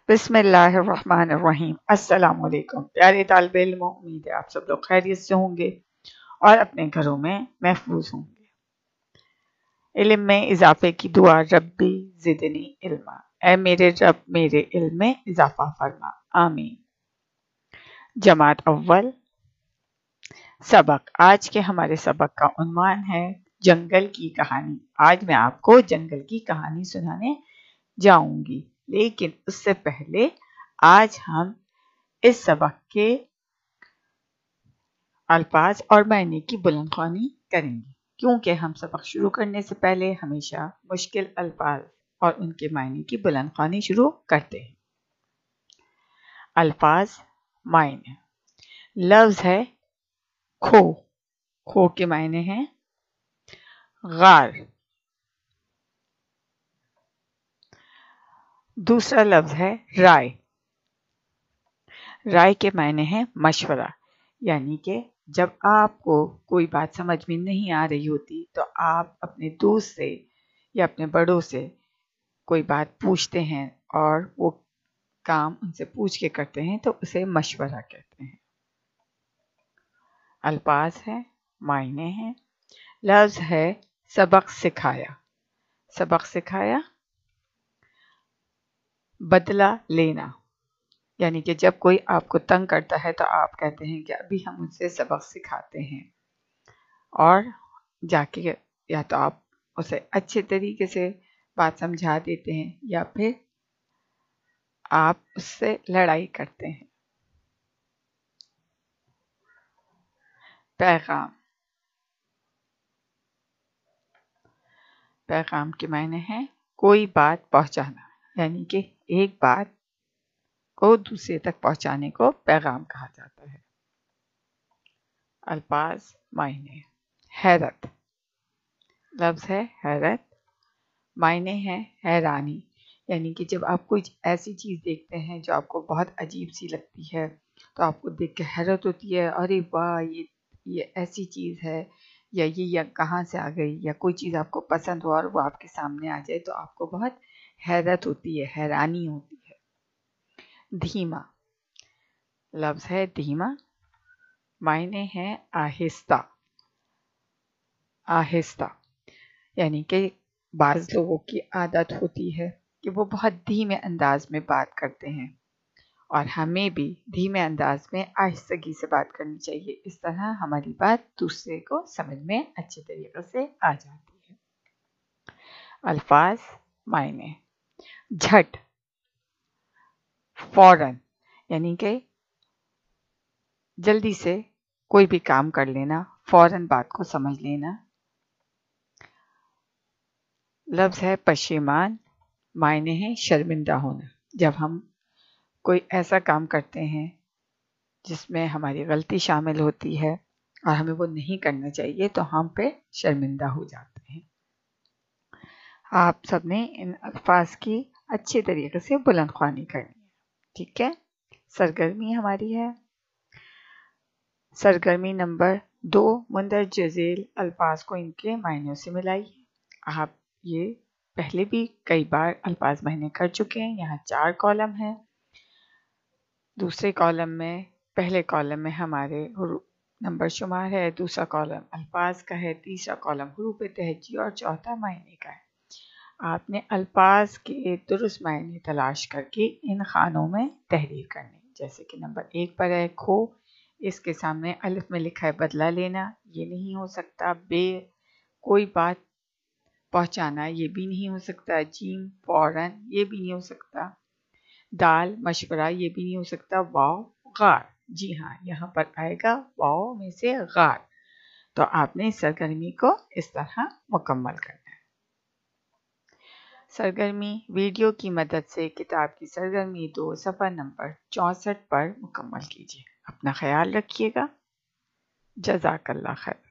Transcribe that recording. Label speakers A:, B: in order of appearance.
A: بسم اللہ الرحمن الرحیم۔ السلام علیکم پیارے طالب علم، امید ہے آپ سب لوگ خیریت سے ہوں گے اور اپنے گھروں میں محفوظ ہوں گے۔ علم میں اضافے کی دعا، ربی زدنی علما، اے میرے رب میرے علم میں اضافہ فرما، آمین۔ جماعت اول سبق۔ آج کے ہمارے سبق کا عنوان ہے جنگل کی کہانی۔ آج میں آپ کو جنگل کی کہانی سنانے جاؤں گی، لیکن اس سے پہلے آج ہم اس سبق کے الفاظ اور معنی کی بلند خوانی کریں گے، کیونکہ ہم سبق شروع کرنے سے پہلے ہمیشہ مشکل الفاظ اور ان کے معنی کی بلند خوانی شروع کرتے ہیں۔ الفاظ، معنی۔ لفظ ہے کھو، کھو کے معنی ہیں غار۔ دوسرا لفظ ہے رائے، رائے کے معنی ہیں مشورہ، یعنی کہ جب آپ کو کوئی بات سمجھ میں نہیں آ رہی ہوتی تو آپ اپنے دوست سے یا اپنے بڑوں سے کوئی بات پوچھتے ہیں اور وہ کام ان سے پوچھ کے کرتے ہیں تو اسے مشورہ کہتے ہیں۔ الفاظ ہے، معنی ہیں۔ لفظ ہے سبق سکھایا، سبق سکھایا بدلہ لینا، یعنی کہ جب کوئی آپ کو تنگ کرتا ہے تو آپ کہتے ہیں کہ ابھی ہم ان سے سبق سکھاتے ہیں، اور جا کے یا تو آپ اسے اچھے طریقے سے بات سمجھا دیتے ہیں یا پھر آپ اس سے لڑائی کرتے ہیں۔ پیغام، پیغام کے معنی ہے کوئی بات پہنچانا، یعنی کہ ایک بات کو دوسرے تک پہنچانے کو پیغام کہا جاتا ہے۔ الفاظ، معنی۔ حیرت، لفظ ہے حیرت، معنی ہے حیرانی، یعنی کہ جب آپ کوئی ایسی چیز دیکھتے ہیں جو آپ کو بہت عجیب سی لگتی ہے تو آپ کو دیکھ کے حیرت ہوتی ہے، ارے واہ، یہ ایسی چیز ہے، یا کہاں سے آ گئی، یا کوئی چیز آپ کو پسند ہو اور وہ آپ کے سامنے آ جائے تو آپ کو بہت حیرت ہوتی ہے، حیرانی ہوتی ہے۔ دھیما، لفظ ہے دھیما، معنی ہے آہستہ، آہستہ، یعنی کہ بعض لوگوں کی عادت ہوتی ہے کہ وہ بہت دھیمے انداز میں بات کرتے ہیں، اور ہمیں بھی دھیمے انداز میں آہستگی سے بات کرنی چاہیے، اس طرح ہماری بات دوسرے کو سمجھ میں اچھے طریقے سے آ جاتی ہے۔ الفاظ، معنی۔ جھٹ، فوراً، یعنی کہ جلدی سے کوئی بھی کام کر لینا، فوراً بات کو سمجھ لینا۔ لفظ ہے پشیمان، معنی ہے شرمندہ ہونا، جب ہم کوئی ایسا کام کرتے ہیں جس میں ہماری غلطی شامل ہوتی ہے اور ہمیں وہ نہیں کرنا چاہیے تو ہم پہ شرمندہ ہو جاتے ہیں۔ آپ سب نے ان الفاظ کی اچھے طریقے سے بلند خوانی کرنی ہے، ٹھیک ہے؟ سرگرمی ہماری ہے سرگرمی نمبر 2، مندرجہ ذیل الفاظ کو ان کے معنیوں سے ملائیے۔ آپ یہ پہلے بھی کئی بار الفاظ معنی کر چکے ہیں۔ یہاں 4 کالم ہیں، دوسرے کالم میں، پہلے کالم میں ہمارے نمبر شمار ہے، دوسرا کالم الفاظ کا ہے، تیسرا کالم حروف تہجی اور چوتھا معنی کا ہے۔ آپ نے الفاظ کے درست معنی تلاش کر کے ان خانوں میں تحریر کرنی، جیسے کہ نمبر 1 پر ہے کھو، اس کے سامنے الف میں لکھا ہے بدلہ لینا، یہ نہیں ہو سکتا۔ بے، کوئی بات پہنچانا، یہ بھی نہیں ہو سکتا۔ جیم، فوراً، یہ بھی نہیں ہو سکتا۔ دال، مشورہ، یہ بھی نہیں ہو سکتا۔ واو، غار، جی ہاں یہاں پر آئے گا واو میں سے غار۔ تو آپ نے سرگرمی کو اس طرح مکمل کرنا ہے۔ سرگرمی ویڈیو کی مدد سے کتاب کی سرگرمی 2 صفحہ نمبر 64 پر مکمل کیجیے۔ اپنا خیال رکھیے گا۔ جزاک اللہ خیر۔